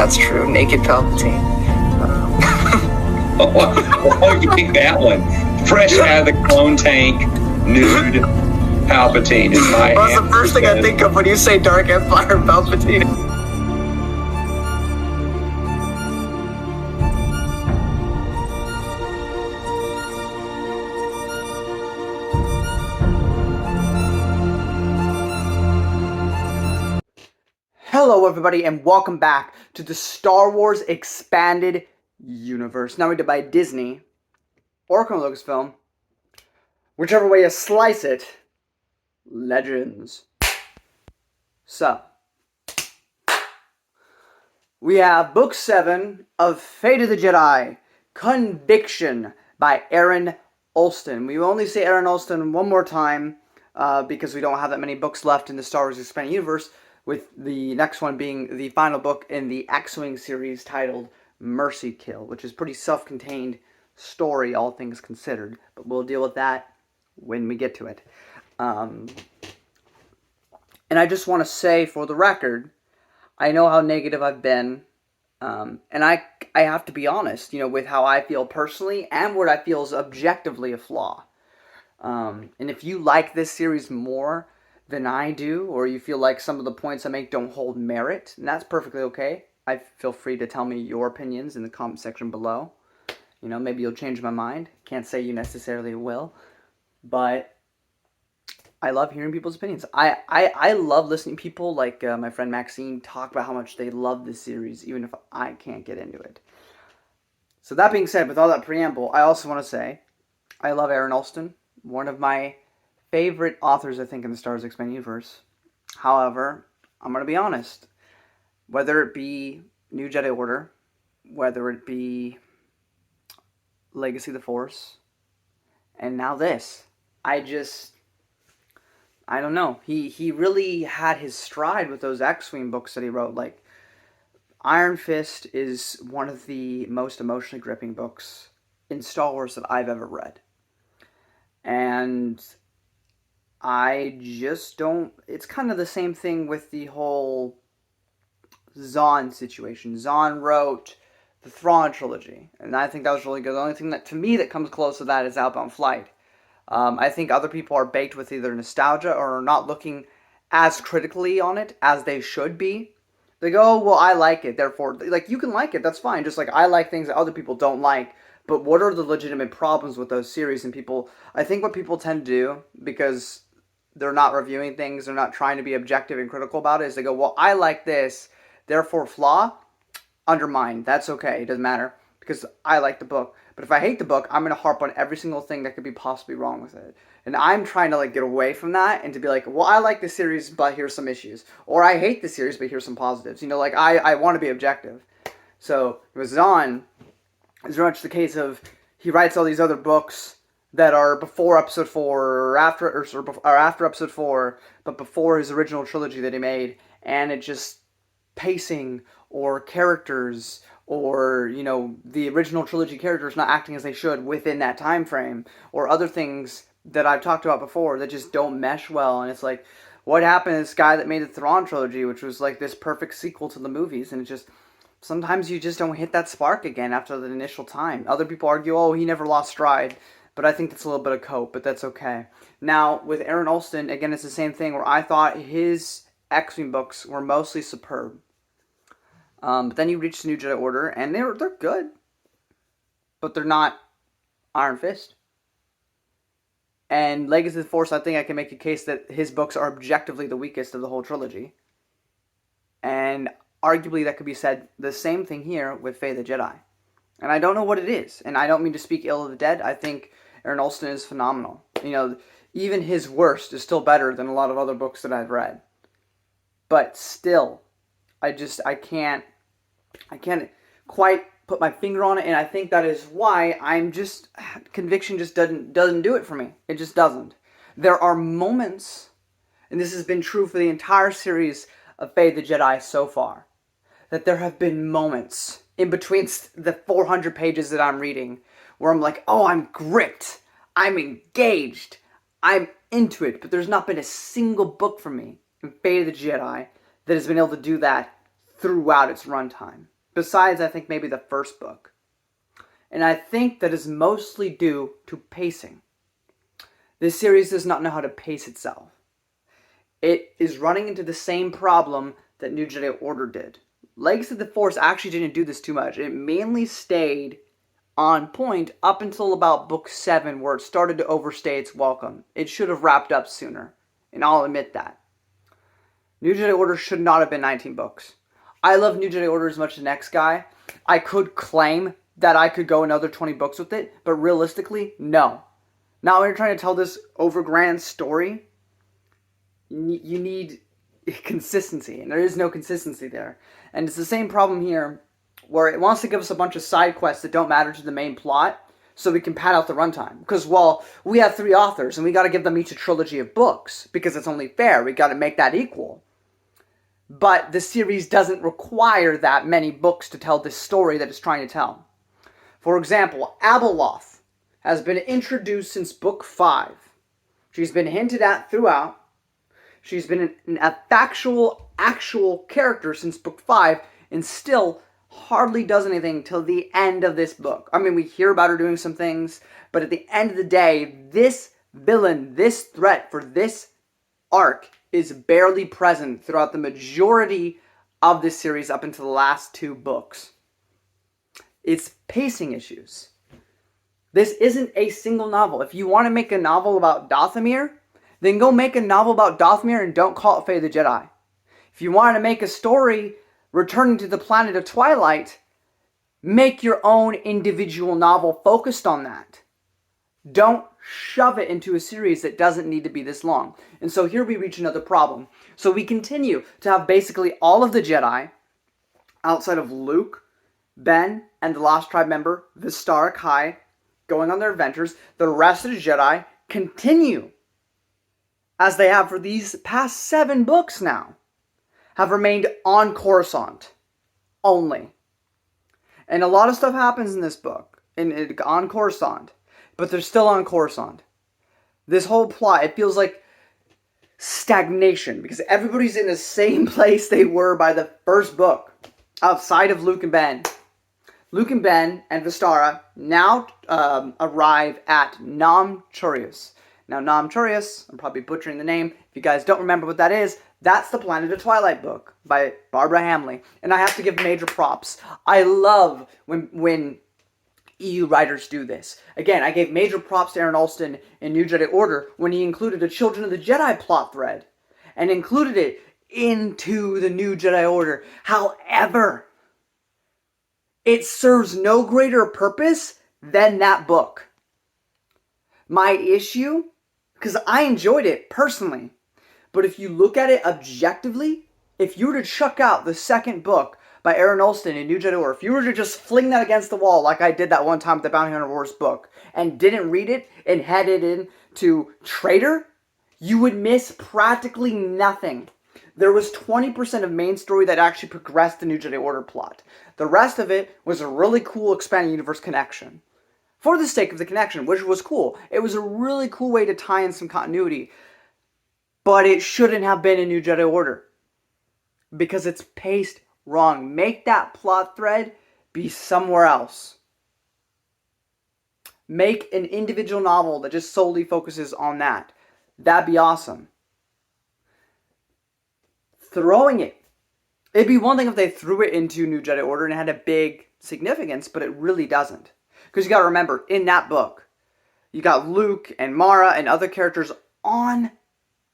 That's true. Naked Palpatine. Oh, you pick that one. Fresh out of the clone tank, nude Palpatine is my Well, that's the first thing I think of when you say Dark Empire Palpatine. Hello everybody and welcome back to the Star Wars Expanded Universe. Now made by Disney or Lucasfilm, whichever way you slice it, Legends. So, we have Book 7 of Fate of the Jedi, Conviction by Aaron Allston. We will only say Aaron Allston one more time because we don't have that many books left in the Star Wars Expanded Universe, with the next one being the final book in the X-Wing series titled Mercy Kill, which is a pretty self-contained story, all things considered. But we'll deal with that when we get to it. And I just want to say, for the record, I know how negative I've been, and I have to be honest, with how I feel personally and what I feel is objectively a flaw. And if you like this series more than I do, or you feel like some of the points I make don't hold merit, and that's perfectly okay. I feel free to tell me your opinions in the comment section below. Maybe you'll change my mind. Can't say you necessarily will, but I love hearing people's opinions. I love listening to people like my friend Maxine talk about how much they love this series, even if I can't get into it. So that being said, with all that preamble, I also want to say I love Aaron Allston, one of my favorite authors, I think, in the Star Wars Expanded Universe. However, I'm going to be honest. Whether it be New Jedi Order, whether it be Legacy of the Force, and now this, I don't know. He really had his stride with those X-Wing books that he wrote. Like, Iron Fist is one of the most emotionally gripping books in Star Wars that I've ever read. And I just don't... It's kind of the same thing with the whole Zahn situation. Zahn wrote the Thrawn trilogy, and I think that was really good. The only thing that, to me, that comes close to that is Outbound Flight. I think other people are baked with either nostalgia or are not looking as critically on it as they should be. They go, oh, well, I like it, therefore... Like, you can like it, that's fine. Just like I like things that other people don't like. But what are the legitimate problems with those series? And people... I think what people tend to do, because they're not reviewing things, they're not trying to be objective and critical about it, is they go, well, I like this, therefore flaw, undermine. That's okay, it doesn't matter, because I like the book. But if I hate the book, I'm going to harp on every single thing that could be possibly wrong with it. And I'm trying to get away from that and to be like, well, I like this series, but here's some issues. Or I hate the series, but here's some positives. I want to be objective. So with Zahn, it's very much the case of he writes all these other books that are before episode 4 or after episode 4, but before his original trilogy that he made, and it just pacing or characters or the original trilogy characters not acting as they should within that time frame, or other things that I've talked about before that just don't mesh well. And it's like, what happened to this guy that made the Thrawn trilogy, which was like this perfect sequel to the movies, and it just sometimes you just don't hit that spark again after the initial time. Other people argue, oh, he never lost stride. But I think that's a little bit of cope, but that's okay. Now, with Aaron Allston, again, it's the same thing where I thought his X-Wing books were mostly superb. But then you reach the New Jedi Order, and they're good. But they're not Iron Fist. And Legacy of the Force, I think I can make a case that his books are objectively the weakest of the whole trilogy. And arguably that could be said the same thing here with Fate of the Jedi. And I don't know what it is. And I don't mean to speak ill of the dead. I think Aaron Allston is phenomenal. Even his worst is still better than a lot of other books that I've read. But still, I can't quite put my finger on it, and I think that is why conviction just doesn't do it for me. It just doesn't. There are moments, and this has been true for the entire series of Fate of the Jedi so far, that there have been moments in between the 400 pages that I'm reading where I'm like, oh, I'm gripped, I'm engaged, I'm into it, but there's not been a single book for me in Fate of the Jedi that has been able to do that throughout its runtime. besides I think maybe the first book. And I think that is mostly due to pacing. This series does not know how to pace itself. It is running into the same problem that New Jedi Order did. Legacy of the Force actually didn't do this too much. It mainly stayed on point up until about book 7, where it started to overstay its welcome. It should have wrapped up sooner, and I'll admit that. New Jedi Order should not have been 19 books. I love New Jedi Order as much as the next guy. I could claim that I could go another 20 books with it, but realistically, no. Now, when you're trying to tell this overgrand story, you need consistency, and there is no consistency there. And it's the same problem here, where it wants to give us a bunch of side quests that don't matter to the main plot, so we can pad out the runtime. Because, well, we have 3 authors, and we got to give them each a trilogy of books, because it's only fair. We got to make that equal. But the series doesn't require that many books to tell this story that it's trying to tell. For example, Abeloth has been introduced since book 5. She's been hinted at throughout. She's been a factual, actual character since book 5, and still hardly does anything till the end of this book. I mean, we hear about her doing some things, but at the end of the day, this villain, this threat for this arc is barely present throughout the majority of this series up until the last 2 books. It's pacing issues. This isn't a single novel. If you want to make a novel about Dathomir, then go make a novel about Dathomir and don't call it Fate of the Jedi. If you want to make a story returning to the planet of Twilight, make your own individual novel focused on that. Don't shove it into a series that doesn't need to be this long. And so here we reach another problem. So we continue to have basically all of the Jedi, outside of Luke, Ben, and the Lost Tribe member, Vistara Kai, going on their adventures. The rest of the Jedi continue, as they have for these past 7 books now, have remained on Coruscant only. And a lot of stuff happens in this book, on Coruscant, but they're still on Coruscant. This whole plot, it feels like stagnation, because everybody's in the same place they were by the first book, outside of Luke and Ben. Luke and Ben and Vistara now arrive at Nam Chorius. Now, Nam Chorius, I'm probably butchering the name. If you guys don't remember what that is, that's the Planet of Twilight book by Barbara Hamley. And I have to give major props. I love when EU writers do this. Again, I gave major props to Aaron Allston in New Jedi Order when he included a Children of the Jedi plot thread and included it into the New Jedi Order. However, it serves no greater purpose than that book. My issue, because I enjoyed it personally, but if you look at it objectively, if you were to chuck out the second book by Aaron Allston in New Jedi Order, if you were to just fling that against the wall like I did that one time with the Bounty Hunter Wars book and didn't read it and headed into Traitor, you would miss practically nothing. There was 20% of main story that actually progressed the New Jedi Order plot. The rest of it was a really cool expanded universe connection. For the sake of the connection, which was cool. It was a really cool way to tie in some continuity. But it shouldn't have been in New Jedi Order, because it's paced wrong. Make that plot thread be somewhere else. Make an individual novel that just solely focuses on that. That'd be awesome. Throwing it. It'd be one thing if they threw it into New Jedi Order and it had a big significance, but it really doesn't. Because you got to remember, in that book, you got Luke and Mara and other characters on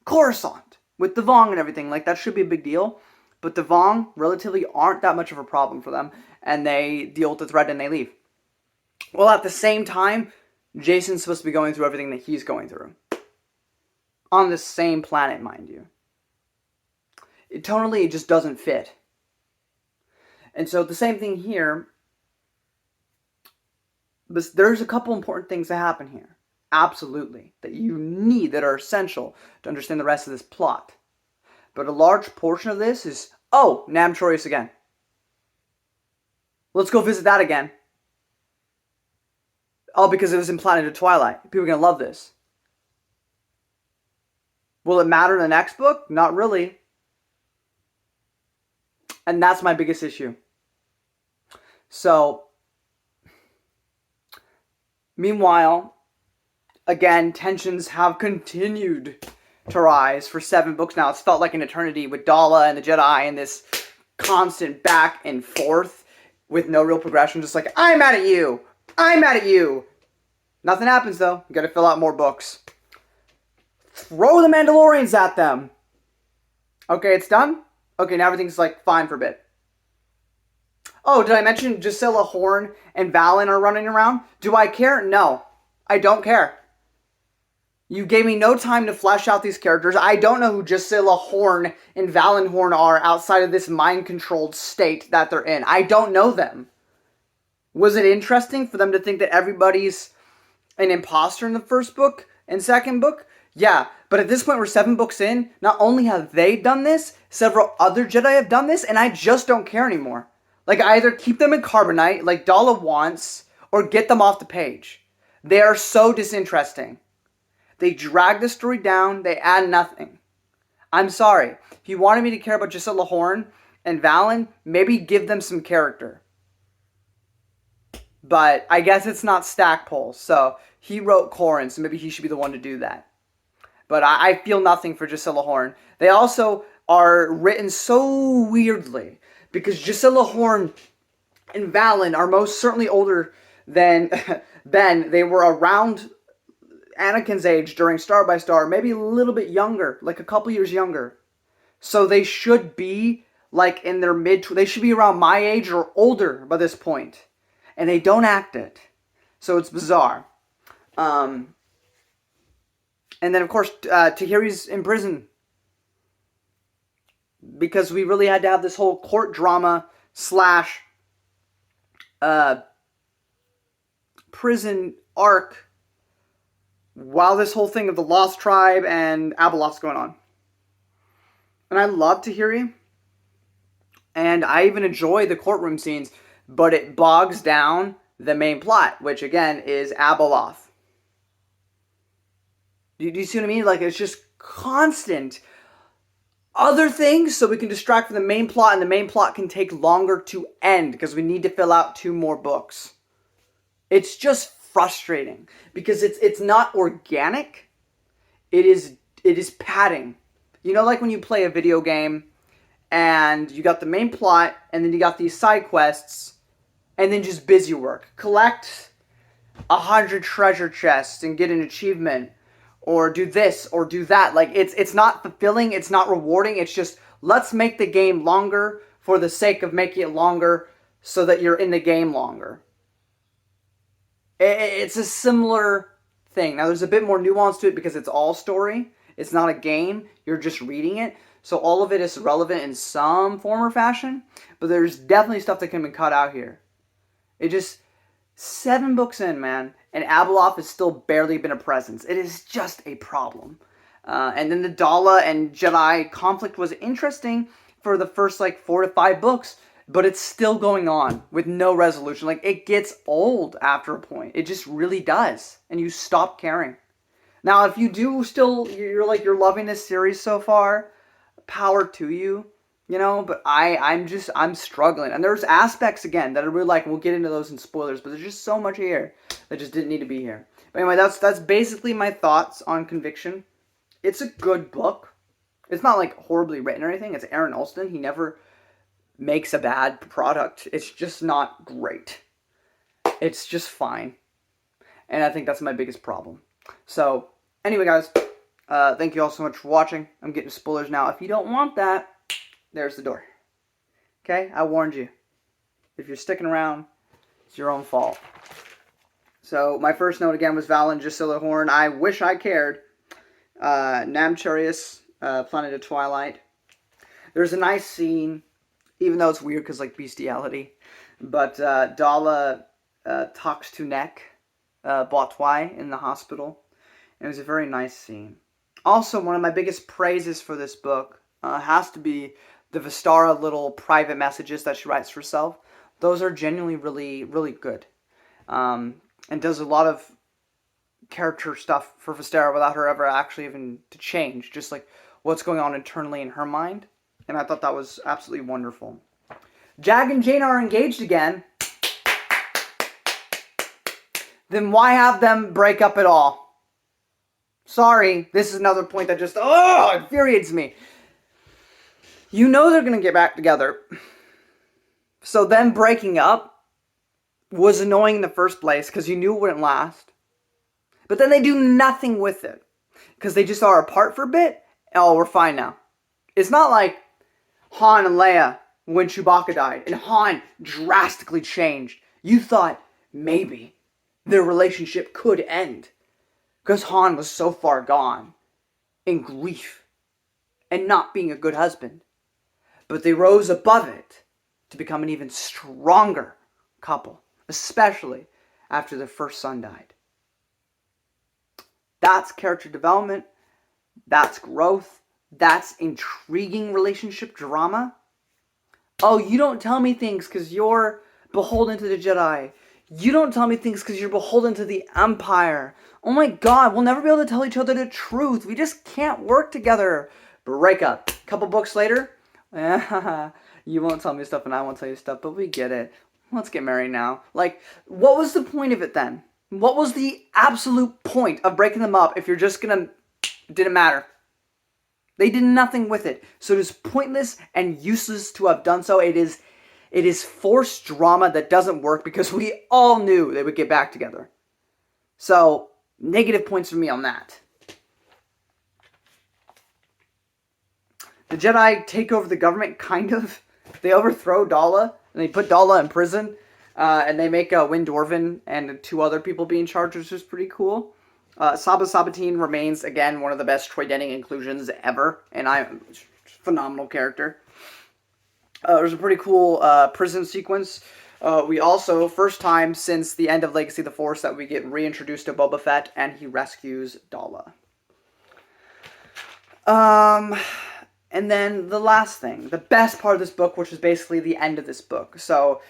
Coruscant with the Vong and everything. Like, that should be a big deal. But the Vong relatively aren't that much of a problem for them, and they deal with the threat and they leave. Well, at the same time, Jason's supposed to be going through everything that he's going through. On the same planet, mind you. Tonally, it just doesn't fit. And so the same thing here. But there's a couple important things that happen here. Absolutely. That you need, that are essential to understand the rest of this plot. But a large portion of this is, oh, Nam Chorius again. Let's go visit that again. Oh, because it was in Planet of Twilight. People are going to love this. Will it matter in the next book? Not really. And that's my biggest issue. So, meanwhile, again, tensions have continued to rise for 7 books now. It's felt like an eternity with Dala and the Jedi and this constant back and forth with no real progression. Just like, I'm mad at you. I'm mad at you. Nothing happens, though. You gotta fill out more books. Throw the Mandalorians at them. Okay, it's done? Okay, now everything's, like, fine for a bit. Oh, did I mention Gisela Horn and Valen are running around? Do I care? No. I don't care. You gave me no time to flesh out these characters. I don't know who Gisela Horn and Valen Horn are outside of this mind-controlled state that they're in. I don't know them. Was it interesting for them to think that everybody's an imposter in the first book and second book? Yeah, but at this point we're 7 books in. Not only have they done this, several other Jedi have done this, and I just don't care anymore. Like, I either keep them in Carbonite, like Dala wants, or get them off the page. They are so disinteresting. They drag the story down, they add nothing. I'm sorry. If you wanted me to care about Gisela Horn and Valen, maybe give them some character. But I guess it's not Stackpole, so he wrote Corrin, so maybe he should be the one to do that. But I feel nothing for Gisela Horn. They also are written so weirdly, because Gisela Horn and Valen are most certainly older than Ben. They were around Anakin's age during Star by Star, maybe a little bit younger, like a couple years younger. So they should be like in their they should be around my age or older by this point. And they don't act it. So it's bizarre. And then of course Tahiri's in prison. Because we really had to have this whole court drama / prison arc while this whole thing of the Lost Tribe and Abeloth's going on. And I love Tahiri. And I even enjoy the courtroom scenes, but it bogs down the main plot, which again is Abeloth. Do you see what I mean? Like, it's just constant other things so we can distract from the main plot, and the main plot can take longer to end because we need to fill out 2 more books. It's just frustrating because it's not organic. It is padding. You know, like when you play a video game and you got the main plot and then you got these side quests and then just busy work. Collect 100 treasure chests and get an achievement, or do this or do that. Like, it's not fulfilling, it's not rewarding. It's just, let's make the game longer for the sake of making it longer so that you're in the game longer. It's a similar thing. Now, there's a bit more nuance to it because it's all story. It's not a game. You're just reading it. So all of it is relevant in some form or fashion. But there's definitely stuff that can be cut out here. It just, 7 books in, man. And Abeloth has still barely been a presence. It is just a problem. And then the Dala and Jedi conflict was interesting for the first, 4 to 5 books. But it's still going on with no resolution. Like, it gets old after a point. It just really does. And you stop caring. Now, if you do still, you're loving this series so far, power to you, you know, but I'm struggling. And there's aspects, again, that I really like. We'll get into those in spoilers, but there's just so much here that just didn't need to be here. But anyway, that's basically my thoughts on Conviction. It's a good book. It's not, horribly written or anything. It's Aaron Allston. He never makes a bad product. It's just not great. It's just fine. And I think that's my biggest problem. So, anyway, guys, thank you all so much for watching. I'm getting spoilers now. If you don't want that, there's the door. Okay? I warned you. If you're sticking around, it's your own fault. So, my first note again was Valen Gisela Horn. I wish I cared. Namcharius, Planet of Twilight. There's a nice scene, even though it's weird because, bestiality. But Dala talks to Neck, Botwai, in the hospital. And it was a very nice scene. Also, one of my biggest praises for this book has to be the Vistara little private messages that she writes for herself. Those are genuinely really, really good. And does a lot of character stuff for Vistara without her ever actually even to change. Just what's going on internally in her mind. And I thought that was absolutely wonderful. Jag and Jane are engaged again. then why have them break up at all? Sorry, this is another point that just, infuriates me. You know they're going to get back together. So them breaking up was annoying in the first place because you knew it wouldn't last. But then they do nothing with it because they just are apart for a bit. Oh, we're fine now. It's not like Han and Leia when Chewbacca died and Han drastically changed. You thought maybe their relationship could end because Han was so far gone in grief and not being a good husband. But they rose above it to become an even stronger couple, especially after their first son died. That's character development. That's growth. That's intriguing relationship drama. Oh, you don't tell me things because you're beholden to the Jedi. You don't tell me things because you're beholden to the Empire. Oh my God, we'll never be able to tell each other the truth. We just can't work together. Break up. A couple books later, you won't tell me stuff and I won't tell you stuff, but we get it. Let's get married now. Like, what was the point of it then? What was the absolute point of breaking them up if you're just gonna... It didn't matter. They did nothing with it. So it is pointless and useless to have done so. It is forced drama that doesn't work because we all knew they would get back together. So, negative points for me on that. The Jedi take over the government, kind of. They overthrow Dala, and they put Dala in prison. And they make Win Dorvin and 2 other people be in charge, which is pretty cool. Saba Sabatine remains, again, one of the best Troy Denning inclusions ever. And phenomenal character. There's a pretty cool prison sequence. We also, first time since the end of Legacy of the Force, that we get reintroduced to Boba Fett, and he rescues Dala. And then the last thing, the best part of this book, which is basically the end of this book. So,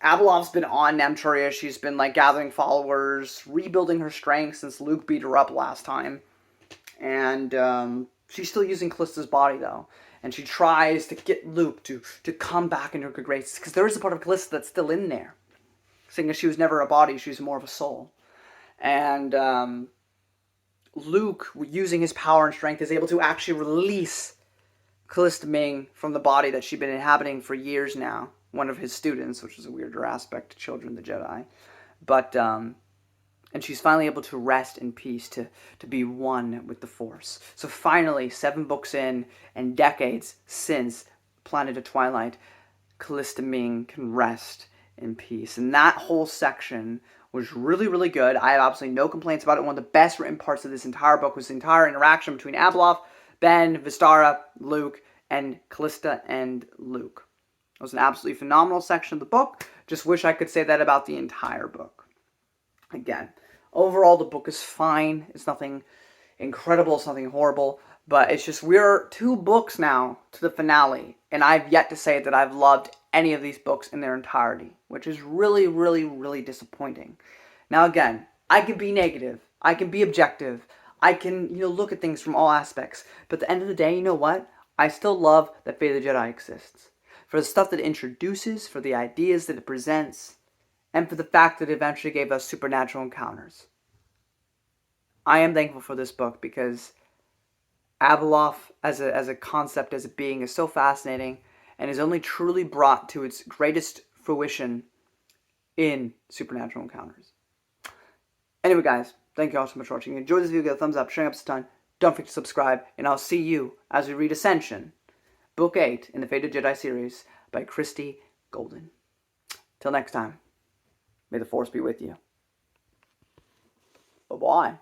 Abeloth's been on Namturia. She's been, like, gathering followers, rebuilding her strength since Luke beat her up last time. And, she's still using Callista's body, though. And she tries to get Luke to come back into her good graces. Because there is a part of Callista that's still in there. Saying that she was never a body, she was more of a soul. And, Luke, using his power and strength, is able to actually release Callista Ming from the body that she'd been inhabiting for years now. One of his students, which is a weirder aspect to Children of the Jedi. But, and she's finally able to rest in peace, to be one with the Force. So finally, 7 books in, and decades since Planet of Twilight, Callista Ming can rest in peace. And that whole section was really, really good. I have absolutely no complaints about it. One of the best written parts of this entire book was the entire interaction between Abeloth, Ben, Vistara, Luke, and Callista and Luke. It was an absolutely phenomenal section of the book. Just wish I could say that about the entire book. Again, overall the book is fine. It's nothing incredible, it's nothing horrible. But it's just, we're 2 books now to the finale. And I've yet to say that I've loved any of these books in their entirety. Which is really, really, really disappointing. Now again, I can be negative. I can be objective. I can, look at things from all aspects. But at the end of the day, you know what? I still love that Fate of the Jedi exists. For the stuff that it introduces, for the ideas that it presents, and for the fact that it eventually gave us supernatural encounters. I am thankful for this book because Abeloth as a concept, as a being, is so fascinating and is only truly brought to its greatest fruition in supernatural encounters. Anyway, guys, thank you all so much for watching. If you enjoyed this video, give it a thumbs up, sharing up a ton. Don't forget to subscribe, and I'll see you as we read Ascension, Book 8 in the Fate of Jedi series by Christy Golden. Till next time, may the Force be with you. Bye-bye.